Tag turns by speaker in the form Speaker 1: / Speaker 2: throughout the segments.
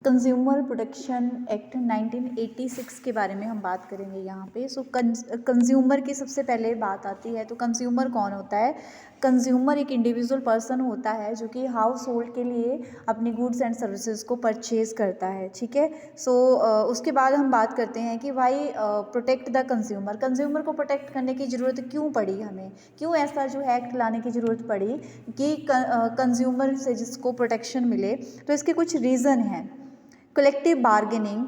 Speaker 1: Consumer protection act 1986 के बारे में हम बात करेंगे यहाँ पे। कंज्यूमर की सबसे पहले बात आती है, तो कंज्यूमर कौन होता है? कंज्यूमर एक इंडिविजुअल पर्सन होता है जो कि हाउस होल्ड के लिए अपनी गुड्स एंड सर्विसेज को परचेज करता है, ठीक है। उसके बाद हम बात करते हैं कि why protect the consumer. Consumer को प्रोटेक्ट करने की ज़रूरत क्यों पड़ी हमें, क्यों ऐसा जो है एक्ट लाने की ज़रूरत पड़ी कि कंज्यूमर से जिसको प्रोटेक्शन मिले। तो इसके कुछ रीज़न हैं। कलेक्टिव बार्गेनिंग,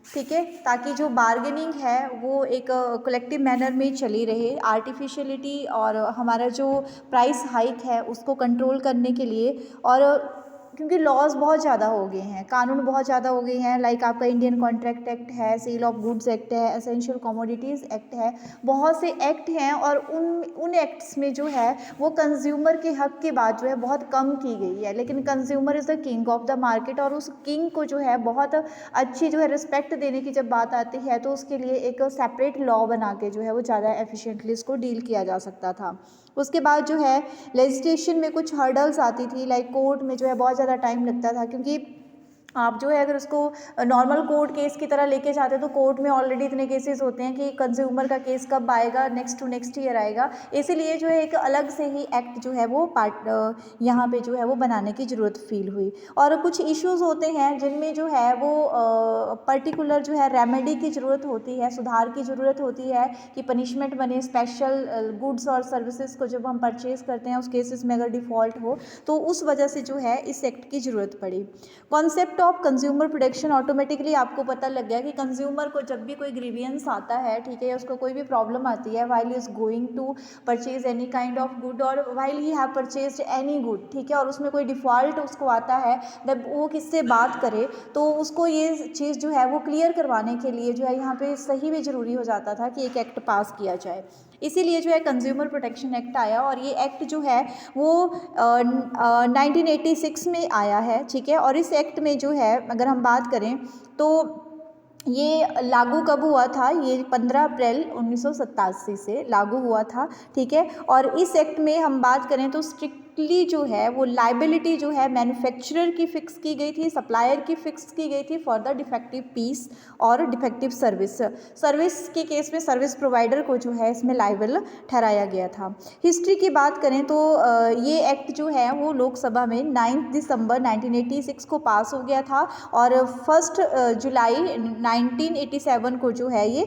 Speaker 1: ठीक है, ताकि जो बार्गेनिंग है वो एक कलेक्टिव मैनर में चली रहे। आर्टिफिशियलिटी और हमारा जो प्राइस हाइक है उसको कंट्रोल करने के लिए, और क्योंकि लॉज बहुत ज़्यादा हो गए हैं, कानून बहुत ज़्यादा हो गए हैं, लाइक आपका इंडियन कॉन्ट्रैक्ट एक्ट है, सेल ऑफ गुड्स एक्ट है, एसेंशियल कमोडिटीज़ एक्ट है, बहुत से एक्ट हैं। और उन एक्ट्स में जो है वो कंज्यूमर के हक की बात जो है बहुत कम की गई है। लेकिन consumer is the king of the market, और उस किंग को जो है बहुत अच्छी जो है रिस्पेक्ट देने की जब बात आती है तो उसके लिए एक सेपरेट लॉ बना के जो है वो ज़्यादा एफिशिएंटली इसको डील किया जा सकता था। उसके बाद जो है लेजिस्लेशन में कुछ हर्डल्स आती थी, लाइक कोर्ट में जो है बहुत ज़्यादा टाइम लगता था, क्योंकि आप जो है अगर उसको नॉर्मल कोर्ट केस की तरह लेके जाते हैं तो कोर्ट में ऑलरेडी इतने केसेस होते हैं कि कंज्यूमर का केस कब आएगा, नेक्स्ट टू नेक्स्ट ईयर आएगा। इसीलिए जो है एक अलग से ही एक्ट जो है वो यहाँ पे जो है वो बनाने की ज़रूरत फील हुई। और कुछ इश्यूज होते हैं जिनमें जो है वो पर्टिकुलर जो है रेमेडी की ज़रूरत होती है, सुधार की ज़रूरत होती है कि पनिशमेंट बने स्पेशल गुड्स और सर्विसेज को जब हम परचेज करते हैं उस केसेस में अगर डिफ़ॉल्ट हो, तो उस वजह से जो है इस एक्ट की ज़रूरत पड़ी। Concept of consumer protection, automatically आपको पता लग गया कि कंज्यूमर को जब भी कोई ग्रीवियंस आता है, ठीक है, उसको कोई भी प्रॉब्लम आती है while is going to purchase any kind of good और while he have purchased any good, ठीक है, और उसमें कोई डिफ़ॉल्ट उसको आता है, जब वो किससे बात करे तो उसको ये चीज़ जो है वो क्लियर करवाने के लिए जो है यहाँ पे सही में ज़रूरी हो जाता था कि एक एक्ट पास किया जाए। इसीलिए जो है कंज्यूमर प्रोटेक्शन एक्ट आया, और ये एक्ट जो है वो 1986 में आया है, ठीक है। और इस एक्ट में जो है अगर हम बात करें तो ये लागू कब हुआ था? ये 15 अप्रैल 1987 से लागू हुआ था, ठीक है। और इस एक्ट में हम बात करें तो स्ट्रिक्टली जो है वो लाइबिलिटी जो है मैन्युफैक्चरर की फिक्स की गई थी, सप्लायर की फिक्स की गई थी फॉर द डिफेक्टिव पीस और डिफेक्टिव सर्विस के केस में सर्विस प्रोवाइडर को जो है इसमें लाइबल ठहराया गया था। हिस्ट्री की बात करें तो ये एक्ट जो है वो लोकसभा में 9 दिसंबर 1986 को पास हो गया था, और 1 जुलाई 1987 को जो है ये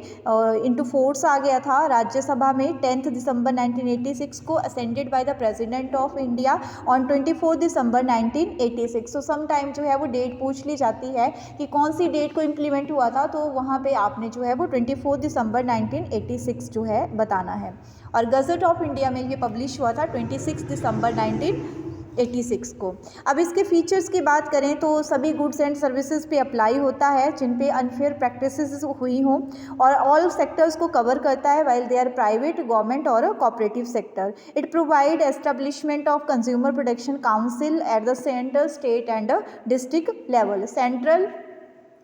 Speaker 1: इनटू फोर्स आ गया था। राज्यसभा में 10 दिसंबर 1986 को assented by the president of India on 24 दिसंबर 1986। सम टाइम जो है वो डेट पूछ ली जाती है कि कौन सी डेट को इम्प्लीमेंट हुआ था, तो वहाँ पे आपने जो है वो 24 दिसंबर 1986 जो है बताना है। और गजट ऑफ इंडिया में ये पब्लिश हुआ था 26 दिसंबर 1986 को। अब इसके फीचर्स की बात करें तो सभी गुड्स एंड सर्विसेज पे अप्लाई होता है जिन पे अनफेयर प्रैक्टिसेस हुई हों, और ऑल सेक्टर्स को कवर करता है while they are private, government और cooperative sector. It provide establishment of consumer protection council at the centre, state and district level. Central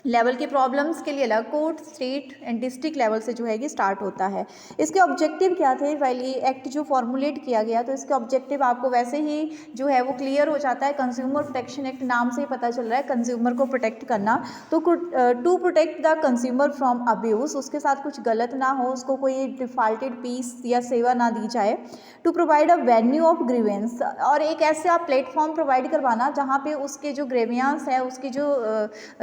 Speaker 1: level के प्रॉब्लम्स के लिए अलग court, state and district level से जो है ये स्टार्ट होता है। इसके ऑब्जेक्टिव क्या थे? वाइल ये एक्ट जो फॉर्मुलेट किया गया तो इसके ऑब्जेक्टिव आपको वैसे ही जो है वो क्लियर हो जाता है। कंज्यूमर प्रोटेक्शन एक्ट नाम से ही पता चल रहा है कंज्यूमर को प्रोटेक्ट करना, तो to protect the consumer from abuse, उसके साथ कुछ गलत ना हो, उसको कोई डिफॉल्टेड पीस या सेवा ना दी जाए। To provide a venue of grievance, और एक ऐसा प्लेटफॉर्म प्रोवाइड करवाना जहाँ पे उसके जो ग्रेवियांस है, उसकी जो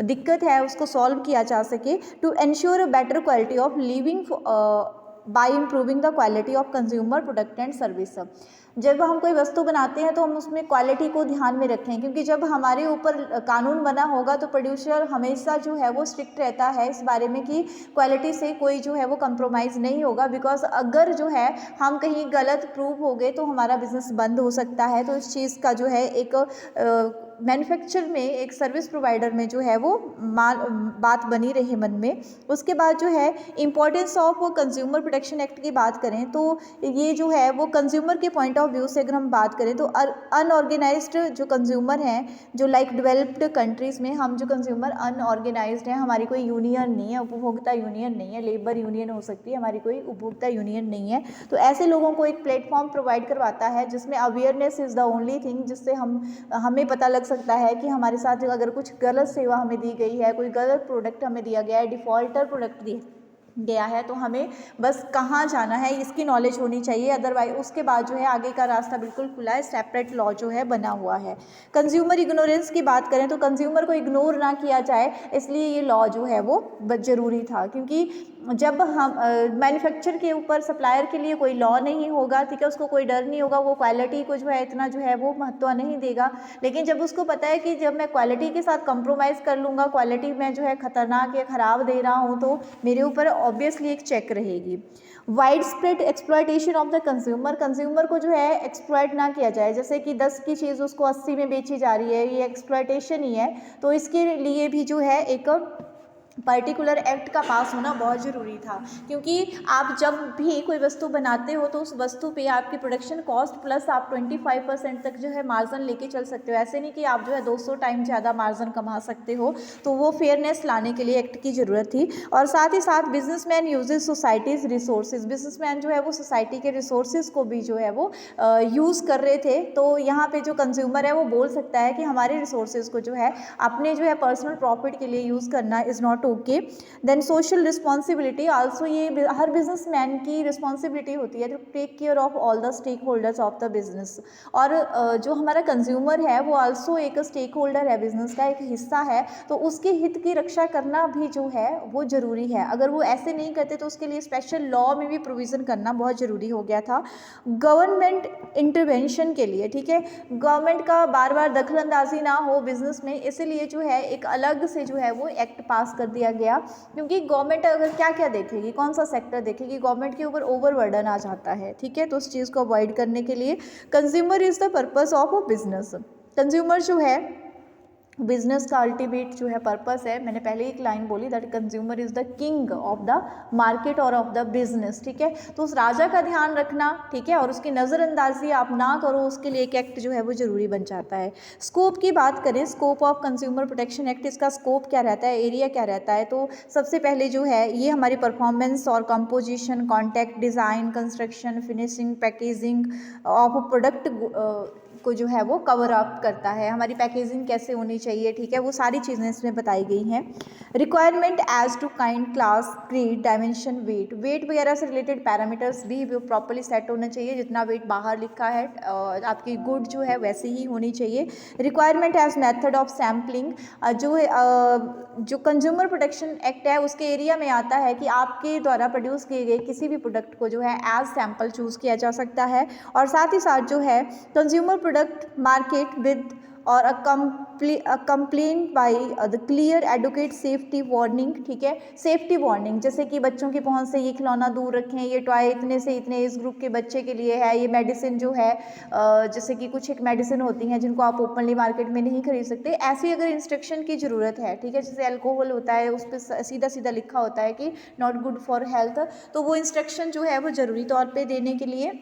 Speaker 1: दिक्कत है उसको सॉल्व किया जा सके। To ensure a better quality of living by improving the quality of consumer product and service. जब हम कोई वस्तु बनाते हैं तो हम उसमें क्वालिटी को ध्यान में रखें, क्योंकि जब हमारे ऊपर कानून बना होगा तो प्रोड्यूसर हमेशा जो है वो स्ट्रिक्ट रहता है इस बारे में कि क्वालिटी से कोई जो है वो कंप्रोमाइज़ नहीं होगा, बिकॉज अगर जो है हम कहीं गलत प्रूव हो गए तो हमारा बिजनेस बंद हो सकता है। तो इस चीज़ का जो है एक मैन्युफैक्चर में, एक सर्विस प्रोवाइडर में जो है वो बात बनी रही मन में। उसके बाद जो है importance of consumer protection act की बात करें तो ये जो है वो कंज्यूमर के पॉइंट ऑफ व्यू से अगर हम बात करें तो अनऑर्गेनाइज्ड जो कंज्यूमर हैं, जो लाइक डेवलप्ड कंट्रीज़ में हम जो कंज्यूमर अनऑर्गेनाइज्ड हैं, हमारी कोई यूनियन नहीं है, उपभोक्ता यूनियन नहीं है, लेबर यूनियन हो सकती है, हमारी कोई उपभोक्ता यूनियन नहीं है, तो ऐसे लोगों को एक प्लेटफॉर्म प्रोवाइड करवाता है जिसमें awareness is the only thing, जिससे हमें पता लग सकता है कि हमारे साथ अगर कुछ गलत सेवा हमें दी गई है, कोई गलत प्रोडक्ट हमें दिया गया है, डिफ़ॉल्टर प्रोडक्ट दिया गया है, तो हमें बस कहाँ जाना है इसकी नॉलेज होनी चाहिए। अदरवाइज उसके बाद जो है आगे का रास्ता बिल्कुल खुला है, सेपरेट लॉ जो है बना हुआ है। कंज्यूमर इग्नोरेंस की बात करें तो कंज्यूमर को इग्नोर ना किया जाए, इसलिए ये लॉ जो है वो ज़रूरी था, क्योंकि जब हम मैन्युफैक्चर के ऊपर सप्लायर के लिए कोई लॉ नहीं होगा, ठीक है, उसको कोई डर नहीं होगा, वो क्वालिटी को जो है इतना जो है वो महत्व नहीं देगा। लेकिन जब उसको पता है कि जब मैं क्वालिटी के साथ कंप्रोमाइज़ कर लूँगा, क्वालिटी में जो है ख़तरनाक या ख़राब दे रहा हूँ, तो मेरे ऊपर ऑब्वियसली एक चेक रहेगी। Wide spread exploitation of the consumer, consumer को जो है एक्सप्लॉयट ना किया जाए, जैसे कि 10 की चीज़ उसको 80 में बेची जा रही है, ये एक्सप्लॉयटेशन ही है। तो इसके लिए भी जो है एक पर्टिकुलर एक्ट का पास होना बहुत ज़रूरी था, क्योंकि आप जब भी कोई वस्तु बनाते हो तो उस वस्तु पे आपकी प्रोडक्शन कॉस्ट प्लस आप 25% तक जो है मार्जिन लेके चल सकते हो। ऐसे नहीं कि आप जो है 200 टाइम ज़्यादा मार्जिन कमा सकते हो। तो वो फेयरनेस लाने के लिए एक्ट की ज़रूरत थी। और साथ ही साथ businessman uses societies resources, businessman जो है वो सोसाइटी के रिसोर्सेज को भी जो है वो यूज़ कर रहे थे। तो यहाँ पे जो कंज्यूमर है वो बोल सकता है कि हमारे रिसोर्सेज को जो है अपने जो है पर्सनल प्रॉफिट के लिए यूज़ करना is not okay. Then social responsibility also, ये हर बिजनेसमैन की रिस्पॉन्सिबिलिटी होती है to take care of all the stakeholders of the business. और जो हमारा कंज्यूमर है वो आल्सो एक स्टेक होल्डर है, बिजनेस का एक हिस्सा है, तो उसके हित की रक्षा करना भी जो है वो ज़रूरी है। अगर वो ऐसे नहीं करते तो उसके लिए स्पेशल लॉ में भी प्रोविज़न करना बहुत ज़रूरी हो गया था गवर्नमेंट इंटरवेंशन के लिए, ठीक है। गवर्नमेंट का बार बार दखल अंदाजी ना हो बिजनेस में, इसीलिए जो है एक अलग से जो है वो एक्ट पास कर दिया गया, क्योंकि गवर्नमेंट अगर क्या क्या देखेगी, कौन सा सेक्टर देखेगी, गवर्नमेंट के ऊपर ओवरबर्डन आ जाता है, ठीक है। तो उस चीज़ को अवॉइड करने के लिए consumer is the purpose of a business, consumer जो है बिजनेस का अल्टीमेट जो है पर्पस है। मैंने पहले एक लाइन बोली that consumer is the king of the market और ऑफ द बिजनेस, ठीक है। तो उस राजा का ध्यान रखना, ठीक है, और उसकी नज़रअंदाजी आप ना करो, उसके लिए एक एक्ट जो है वो ज़रूरी बन जाता है। स्कोप की बात करें, scope of consumer protection act, इसका स्कोप क्या रहता है, एरिया क्या रहता है, तो सबसे पहले जो है ये हमारी परफॉर्मेंस और composition, contact, design, construction, finishing, packaging of product को जो है वो कवर अप करता है। हमारी पैकेजिंग कैसे होनी चाहिए, ठीक है, वो सारी चीज़ें इसमें बताई गई हैं। Requirement as to kind, class, creed, dimension, weight, weight वगैरह से रिलेटेड पैरामीटर्स भी प्रॉपर्ली सेट होना चाहिए। जितना वेट बाहर लिखा है आपकी गुड जो है वैसे ही होनी चाहिए। Requirement as method of sampling, जो कंज्यूमर प्रोटेक्शन एक्ट है उसके एरिया में आता है कि आपके द्वारा प्रोड्यूस किए गए किसी भी प्रोडक्ट को जो है एज सैम्पल चूज़ किया जा सकता है। और साथ ही साथ जो है कंज्यूमर प्रोडक्ट मार्केट विद और complain by the clear educate safety warning, ठीक है, सेफ्टी वार्निंग, जैसे कि बच्चों की पहुंच से ये खिलौना दूर रखें, ये टॉय इतने से इतने इस ग्रुप के बच्चे के लिए है, ये मेडिसिन जो है जैसे कि कुछ एक मेडिसिन होती हैं जिनको आप ओपनली मार्केट में नहीं खरीद सकते, ऐसी अगर इंस्ट्रक्शन की ज़रूरत है, ठीक है, जैसे अल्कोहल होता है उस पर सीधा सीधा लिखा होता है कि नॉट गुड फॉर हेल्थ, तो वो इंस्ट्रक्शन जो है वो ज़रूरी तौर पर देने के लिए।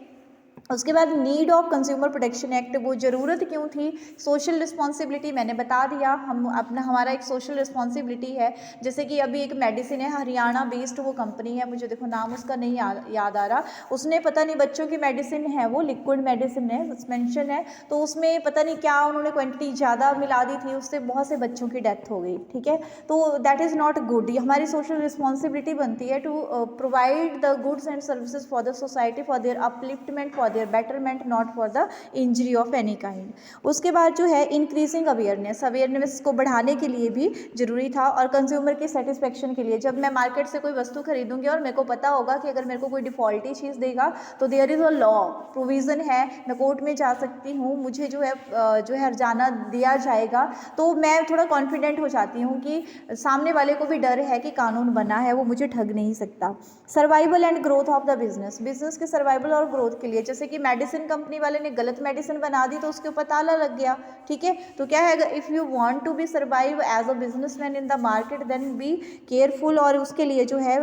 Speaker 1: उसके बाद need of consumer protection act, वो ज़रूरत क्यों थी, सोशल रिस्पॉन्सिबिलिटी मैंने बता दिया, हमारा एक सोशल रिस्पॉन्सिबिलिटी है। जैसे कि अभी एक मेडिसिन है हरियाणा बेस्ड, वो कंपनी है, मुझे देखो नाम उसका नहीं याद आ रहा, उसने पता नहीं बच्चों की मेडिसिन है, वो लिक्विड मेडिसिन है, सस्पेंशन है, तो उसमें पता नहीं क्या उन्होंने क्वान्टिटी ज़्यादा मिला दी थी, उससे बहुत से बच्चों की डेथ हो गई, ठीक है। तो दैट इज़ नॉट गुड। हमारी सोशल रिस्पॉन्सिबिलिटी बनती है to provide the goods and services for the society for their upliftment, for their betterment, not for the injury of any kind. उसके बाद जो है इंक्रीजिंग अवेयरनेस को बढ़ाने के लिए भी जरूरी था, और कंज्यूमर की सेटिस्फेक्शन के लिए। जब मैं मार्केट से कोई वस्तु खरीदूंगी और मेरे को पता होगा कि अगर मेरे को कोई डिफॉल्टी चीज़ देगा तो there is a law provision है, मैं कोर्ट में जा सकती हूँ, मुझे जो है हर्जाना दिया जाएगा, तो मैं थोड़ा कॉन्फिडेंट हो जाती हूँ कि सामने वाले को भी डर है कि कानून बना है, वो मुझे ठग नहीं सकता। Survival and growth of the business के सर्वाइवल और ग्रोथ के लिए, जैसे कि मेडिसिन कंपनी वाले ने गलत मेडिसिन बना दी तो उसके ऊपर ताला लग गया, ठीक है, तो क्या है, if you want to be survive as a businessman in the market then be careful, और उसके लिए जो है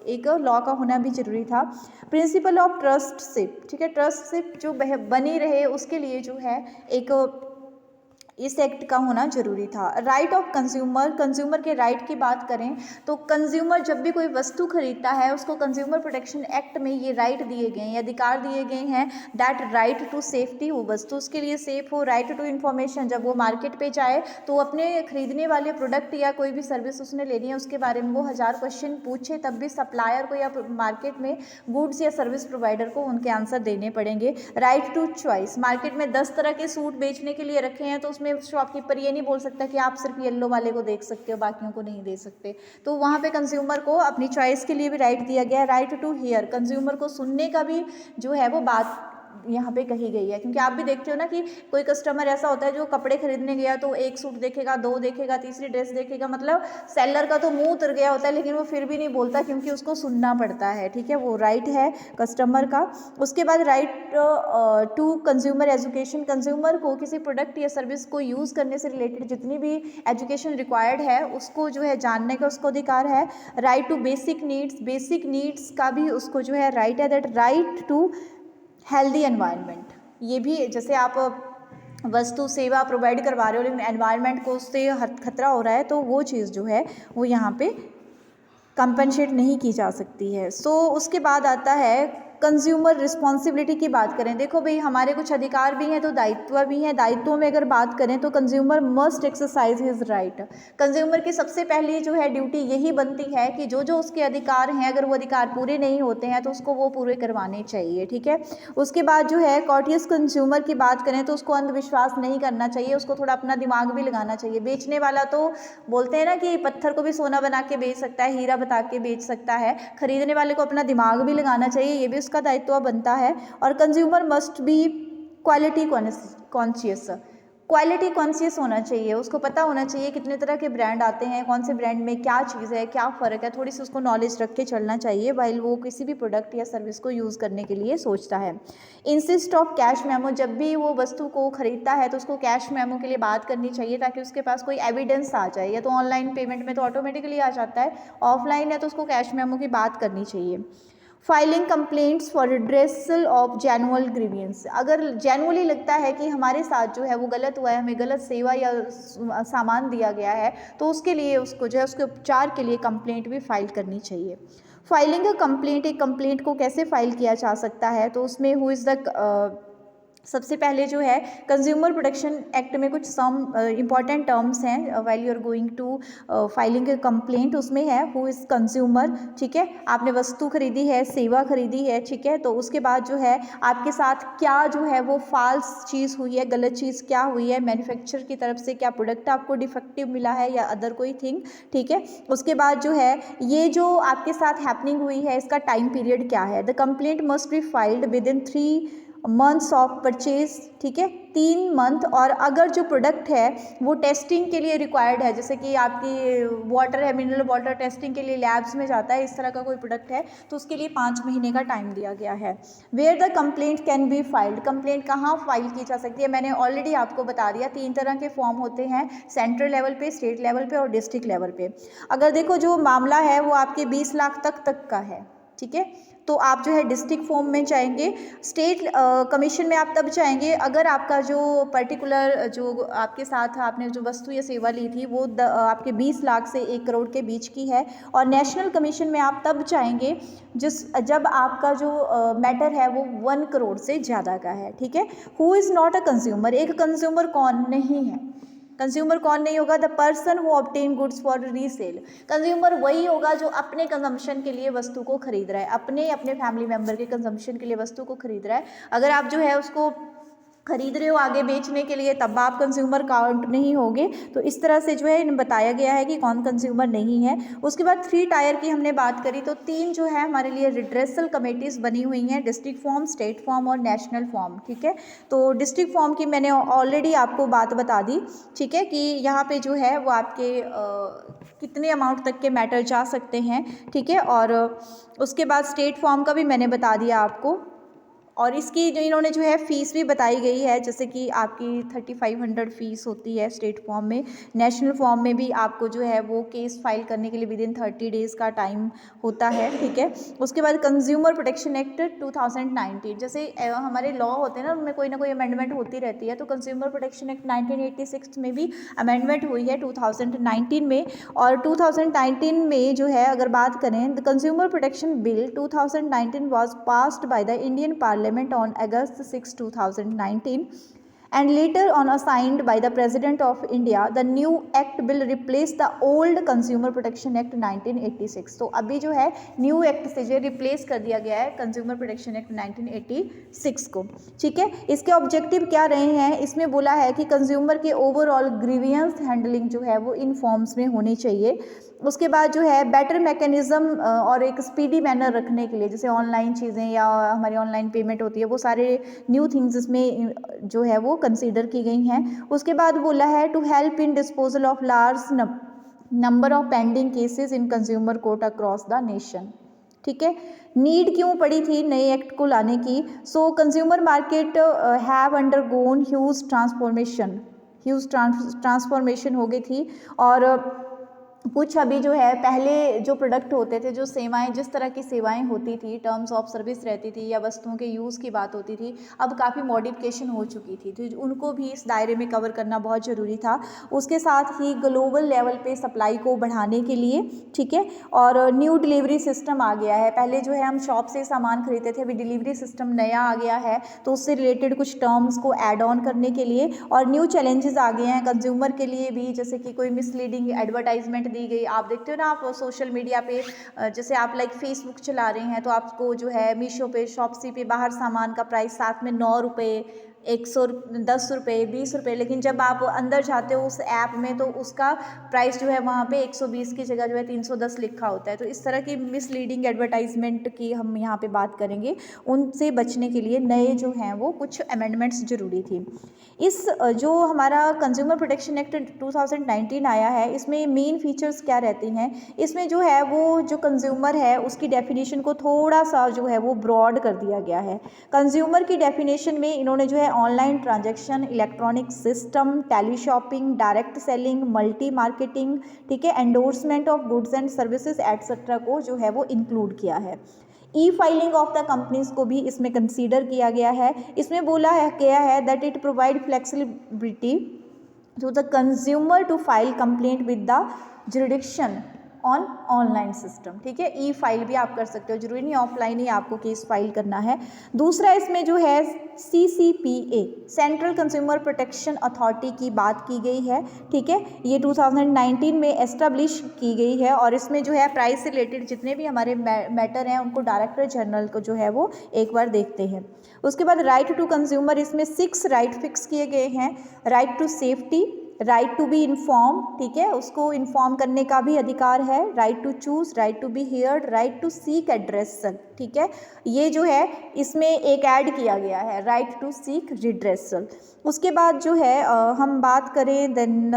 Speaker 1: एक लॉ का होना भी जरूरी था। प्रिंसिपल ऑफ ट्रस्टशिप, ठीक है, ट्रस्टशिप जो बनी रहे उसके लिए जो है एक इस एक्ट का होना जरूरी था। राइट ऑफ कंज्यूमर, कंज्यूमर के राइट की बात करें तो कंज्यूमर जब भी कोई वस्तु खरीदता है उसको कंज्यूमर प्रोटेक्शन एक्ट में ये राइट दिए गए हैं, अधिकार दिए गए हैं, दैट राइट टू सेफ्टी, वो वस्तु उसके लिए सेफ हो, राइट टू इन्फॉर्मेशन, जब वो मार्केट पे जाए तो अपने खरीदने वाले प्रोडक्ट या कोई भी सर्विस उसने लेनी है उसके बारे में वो 1000 क्वेश्चन पूछे, तब भी सप्लायर को या मार्केट में गुड्स या सर्विस प्रोवाइडर को उनके आंसर देने पड़ेंगे। राइट टू चॉइस, मार्केट में 10 तरह के सूट बेचने के लिए रखे हैं तो उसमें शॉपकीपर ये नहीं बोल सकता कि आप सिर्फ येलो वाले को देख सकते हो बाकियों को नहीं दे सकते, तो वहाँ पे कंज्यूमर को अपनी चॉइस के लिए भी राइट दिया गया है। राइट टू हियर, कंज्यूमर को सुनने का भी जो है वो बात यहाँ पे कही गई है, क्योंकि आप भी देखते हो ना कि कोई कस्टमर ऐसा होता है जो कपड़े खरीदने गया तो एक सूट देखेगा, दो देखेगा, तीसरी ड्रेस देखेगा, मतलब सेलर का तो मुंह उतर गया होता है लेकिन वो फिर भी नहीं बोलता क्योंकि उसको सुनना पड़ता है, ठीक है, वो राइट है कस्टमर का। उसके बाद right to consumer education, consumer को किसी प्रोडक्ट या सर्विस को यूज़ करने से रिलेटेड जितनी भी एजुकेशन रिक्वायर्ड है उसको जो है जानने का उसको अधिकार है। Right to basic needs, basic needs का भी उसको जो है राइट है, that right to healthy environment, ये भी जैसे आप वस्तु सेवा प्रोवाइड करवा रहे हो लेकिन एनवायरनमेंट को उससे खतरा हो रहा है तो वो चीज़ जो है वो यहाँ पे कंपनसेट नहीं की जा सकती है। सो उसके बाद आता है कंज्यूमर रिस्पॉन्सिबिलिटी की बात करें, देखो भाई हमारे कुछ अधिकार भी हैं तो दायित्व भी हैं। दायित्वों में अगर बात करें तो consumer must exercise his right, consumer की सबसे पहली जो है ड्यूटी यही बनती है कि जो जो उसके अधिकार हैं अगर वो अधिकार पूरे नहीं होते हैं तो उसको वो पूरे करवाने चाहिए, ठीक है। उसके बाद जो है कॉर्टियस कंज्यूमर की बात करें तो उसको अंधविश्वास नहीं करना चाहिए, उसको थोड़ा अपना दिमाग भी लगाना चाहिए। बेचने वाला तो बोलते हैं ना कि पत्थर को भी सोना बना के बेच सकता है, हीरा बता के बेच सकता है, खरीदने वाले को अपना दिमाग भी लगाना चाहिए, ये भी उसका दायित्व बनता है। और consumer must be quality conscious, quality conscious होना चाहिए, उसको पता होना चाहिए कितने तरह के ब्रांड आते हैं, कौन से ब्रांड में क्या चीज़ है, क्या फ़र्क है, थोड़ी सी उसको नॉलेज रख के चलना चाहिए वाइल वो किसी भी प्रोडक्ट या सर्विस को यूज़ करने के लिए सोचता है। इंसिस्ट ऑफ कैश मेमो, जब भी वो वस्तु को खरीदता है तो उसको कैश मेमो के लिए बात करनी चाहिए ताकि उसके पास कोई एविडेंस आ जाए, या तो ऑनलाइन पेमेंट में तो ऑटोमेटिकली आ जाता है, ऑफलाइन है तो उसको कैश मेमो की बात करनी चाहिए। Filing complaints for redressal of genuine grievance, अगर जेनुअली लगता है कि हमारे साथ जो है वो गलत हुआ है, हमें गलत सेवा या सामान दिया गया है तो उसके लिए उसको जो है उसके उपचार के लिए कंप्लेंट भी फाइल करनी चाहिए। फाइलिंग अ कंप्लेंट, एक कंप्लेंट को कैसे फाइल किया जा सकता है तो उसमें हु इज़ द सबसे पहले जो है कंज्यूमर प्रोटेक्शन एक्ट में कुछ सम इम्पॉर्टेंट टर्म्स हैं while you are going to filing a complaint, उसमें है हु इज़ कंज्यूमर, ठीक है, आपने वस्तु खरीदी है, सेवा खरीदी है, ठीक है, तो उसके बाद जो है आपके साथ क्या जो है वो फॉल्स चीज़ हुई है, गलत चीज़ क्या हुई है, मैन्युफैक्चरर की तरफ से क्या प्रोडक्ट आपको डिफेक्टिव मिला है या अदर कोई थिंग, ठीक है। उसके बाद जो है ये जो आपके साथ हैपनिंग हुई है इसका टाइम पीरियड क्या है, the complaint must be filed with in 3 months of purchase, ठीक है, 3 मंथ, और अगर जो प्रोडक्ट है वो टेस्टिंग के लिए रिक्वायर्ड है, जैसे कि आपकी वाटर है, मिनरल वाटर टेस्टिंग के लिए लैब्स में जाता है, इस तरह का कोई प्रोडक्ट है तो उसके लिए 5 महीने का टाइम दिया गया है। Where the complaint can be filed, complaint कहाँ फाइल की जा सकती है, मैंने ऑलरेडी आपको बता दिया 3 तरह के फॉर्म होते हैं, सेंट्रल लेवल पे, स्टेट लेवल पे और डिस्ट्रिक्ट लेवल पे। अगर देखो जो मामला है वो आपके 20 लाख तक का है, ठीक है, तो आप जो है डिस्ट्रिक्ट फॉर्म में जाएंगे। स्टेट कमीशन में आप तब जाएंगे अगर आपका जो पर्टिकुलर जो आपके साथ आपने जो वस्तु या सेवा ली थी वो आपके 20 लाख से 1 करोड़ के बीच की है। और नेशनल कमीशन में आप तब जाएंगे जब आपका जो मैटर है वो 1 करोड़ से ज़्यादा का है, ठीक है। Who is not a consumer, एक कंज्यूमर कौन नहीं है, कंज्यूमर कौन नहीं होगा, the person who obtain goods for resale, consumer वही होगा जो अपने कंजम्पशन के लिए वस्तु को खरीद रहा है, अपने फैमिली मेम्बर के कंजम्पशन के लिए वस्तु को खरीद रहा है। अगर आप जो है उसको खरीद रहे हो आगे बेचने के लिए तब आप कंज्यूमर काउंट नहीं होगे। तो इस तरह से जो है बताया गया है कि कौन कंज्यूमर नहीं है। उसके बाद 3 टायर की हमने बात करी तो 3 जो है हमारे लिए रिड्रेसल कमेटीज़ बनी हुई हैं, डिस्ट्रिक्ट फॉर्म, स्टेट फॉर्म और नेशनल फॉर्म, ठीक है। तो डिस्ट्रिक्ट फॉर्म की मैंने ऑलरेडी आपको बात बता दी, ठीक है, कि यहाँ पे जो है वो आपके कितने अमाउंट तक के मैटर जा सकते हैं, ठीक है। और उसके बाद स्टेट फॉर्म का भी मैंने बता दिया आपको। और इसकी जो इन्होंने जो है फ़ीस भी बताई गई है, जैसे कि आपकी 3500 फ़ीस होती है स्टेट फॉर्म में। नेशनल फॉर्म में भी आपको जो है वो केस फाइल करने के लिए विदिन 30 डेज़ का टाइम होता है, ठीक है। उसके बाद कंज्यूमर प्रोटेक्शन एक्ट 2019, जैसे हमारे लॉ होते हैं ना, उनमें कोई ना कोई अमेंडमेंट होती रहती है, तो कंज्यूमर प्रोटेक्शन एक्ट 1986 में भी अमेंडमेंट हुई है 2019 में। और 2019 में जो है अगर बात करें, the consumer protection bill 2019 was passed by the Indian parliament on August 6, 2019 and later on assigned by the President of India. The new act will replace the old Consumer Protection Act 1986. तो अभी जो है new act से जो replace कर दिया गया है कंज्यूमर प्रोटेक्शन एक्ट 1986 को, ठीक है। इसके ऑब्जेक्टिव क्या रहे हैं, इसमें बोला है कि कंज्यूमर के ओवरऑल ग्रीवियंस हैंडलिंग जो है वो इन फॉर्म्स में होनी चाहिए। उसके बाद जो है बेटर मैकेनिज़्म और एक स्पीडी मैनर रखने के लिए, जैसे ऑनलाइन चीज़ें या हमारी ऑनलाइन पेमेंट होती है, वो सारे न्यू थिंग्स इसमें जो है वो कंसीडर की गई हैं। उसके बाद बोला है to help in disposal of large number of pending cases in consumer court across the nation, ठीक है। नीड क्यों पड़ी थी नए एक्ट को लाने की? सो consumer market have undergone huge transformation हो गई थी। और कुछ अभी जो है पहले जो प्रोडक्ट होते थे, जो सेवाएं, जिस तरह की सेवाएं होती थी, टर्म्स ऑफ सर्विस रहती थी या वस्तुओं के यूज़ की बात होती थी, अब काफ़ी मॉडिफिकेशन हो चुकी थी, तो उनको भी इस दायरे में कवर करना बहुत ज़रूरी था। उसके साथ ही ग्लोबल लेवल पे सप्लाई को बढ़ाने के लिए, ठीक है। और न्यू डिलीवरी सिस्टम आ गया है। पहले जो है हम शॉप से सामान खरीदते थे, अभी डिलीवरी सिस्टम नया आ गया है, तो उससे रिलेटेड कुछ टर्म्स को ऐड ऑन करने के लिए। और न्यू चैलेंजेस आ गए हैं कंज्यूमर के लिए भी, जैसे कि कोई मिसलीडिंग एडवर्टाइजमेंट दी गई। आप देखते हो ना, आप सोशल मीडिया पे जैसे आप लाइक फेसबुक चला रहे हैं, तो आपको जो है मीशो पे, शॉप्सी पे बाहर सामान का प्राइस साथ में 9 रुपये, 110 रुपये, 20 रुपये, लेकिन जब आप अंदर जाते हो उस ऐप में तो उसका प्राइस जो है वहाँ पे 120 की जगह जो है 310 लिखा होता है। तो इस तरह की मिसलीडिंग एडवर्टाइजमेंट की हम यहाँ पे बात करेंगे। उनसे बचने के लिए नए जो हैं वो कुछ अमेंडमेंट्स ज़रूरी थी। इस जो हमारा कंज्यूमर प्रोटेक्शन एक्ट 2019 आया है, इसमें मेन फीचर्स क्या रहते हैं? इसमें जो है वो जो कंज्यूमर है उसकी डेफिनेशन को थोड़ा सा जो है वो ब्रॉड कर दिया गया है। कंज्यूमर की डेफिनेशन में इन्होंने जो है online transaction, electronic system, tele shopping, direct selling, multi marketing, ठीक है, endorsement of goods and services etcetera को जो है वो इंक्लूड किया है। E filing of the companies को भी इसमें कंसीडर किया गया है। इसमें बोला है गया है that it provide flexibility to the consumer to file complaint with the jurisdiction on online system, ठीक है। ई फाइल भी आप कर सकते हो, जरूरी नहीं ऑफलाइन ही आपको केस फाइल करना है। दूसरा इसमें जो है CCPA, central consumer protection authority की बात की गई है, ठीक है। ये 2019 में एस्टेब्लिश की गई है और इसमें जो है प्राइस से रिलेटेड जितने भी हमारे मैटर हैं उनको डायरेक्टर जनरल को जो है वो एक बार देखते हैं। उसके बाद राइट टू कंज्यूमर, इसमें 6 राइट फिक्स किए गए हैं। Right to safety, right to be inform, ठीक है, उसको इन्फॉर्म करने का भी अधिकार है। Right to choose, right to be heard, right to seek redressal, ठीक है, ये जो है इसमें एक ऐड किया गया है, राइट टू सीक रिड्रेसल। उसके बाद जो है हम बात करें then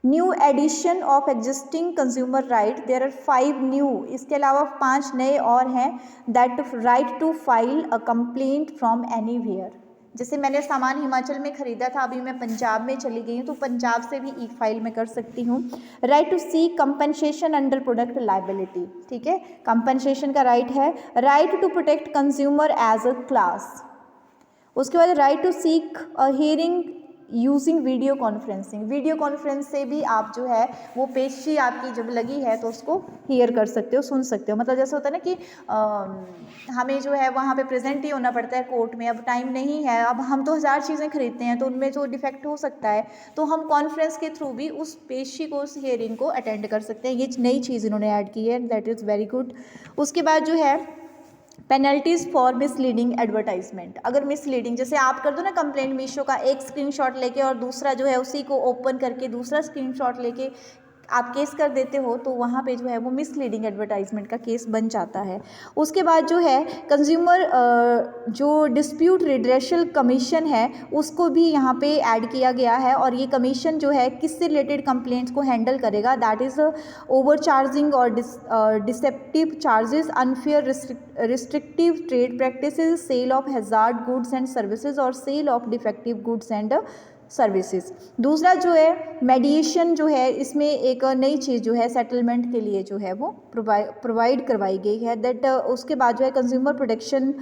Speaker 1: new edition of existing consumer right, there are 5 new, इसके अलावा 5 नए और हैं। That right to file a complaint from anywhere, जैसे मैंने सामान हिमाचल में ख़रीदा था, अभी मैं पंजाब में चली गई हूँ तो पंजाब से भी ई फाइल में कर सकती हूँ। Right to seek compensation under product liability, ठीक है, कंपनसेशन का राइट है। Right to protect consumer as a class. उसके बाद right to seek a hearing using video conferencing, video conference से भी आप जो है वो पेशी आपकी जब लगी है तो उसको हियर कर सकते हो, सुन सकते हो। मतलब जैसे होता है ना कि हमें जो है वहाँ पे प्रेजेंट ही होना पड़ता है कोर्ट में, अब टाइम नहीं है, अब हम तो 1000 चीज़ें खरीदते हैं तो उनमें जो डिफेक्ट हो सकता है तो हम कॉन्फ्रेंस के थ्रू भी उस पेशी को, उस हियरिंग को अटेंड कर सकते हैं। ये नई चीज़ इन्होंने ऐड की है, दैट इज़ वेरी गुड। उसके बाद जो है पेनल्टीज़ फॉर मिसलीडिंग एडवर्टाइजमेंट, अगर मिसलीडिंग, जैसे आप कर दो ना कंप्लेंट मीशो का, एक स्क्रीनशॉट लेके और दूसरा जो है उसी को ओपन करके दूसरा स्क्रीनशॉट लेके आप केस कर देते हो तो वहाँ पे जो है वो मिसलीडिंग एडवर्टाइजमेंट का केस बन जाता है। उसके बाद जो है कंज्यूमर जो डिस्प्यूट रिड्रेशल कमीशन है उसको भी यहाँ पे ऐड किया गया है, और ये कमीशन जो है किससे रिलेटेड कंप्लेंट्स को हैंडल करेगा, दैट इज़ ओवर चार्जिंग और deceptive charges, unfair restrictive trade practices, sale of hazard goods and services और sale of defective goods and services. दूसरा जो है मेडिएशन जो है, इसमें एक नई चीज़ जो है सेटलमेंट के लिए जो है वो प्रोवाइड करवाई गई है, दैट उसके बाद जो है कंज्यूमर प्रोटेक्शन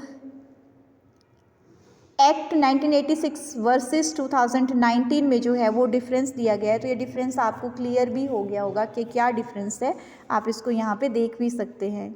Speaker 1: एक्ट 1986 वर्सेस 2019 में जो है वो डिफरेंस दिया गया है। तो ये डिफरेंस आपको क्लियर भी हो गया होगा कि क्या डिफरेंस है, आप इसको यहाँ पे देख भी सकते हैं।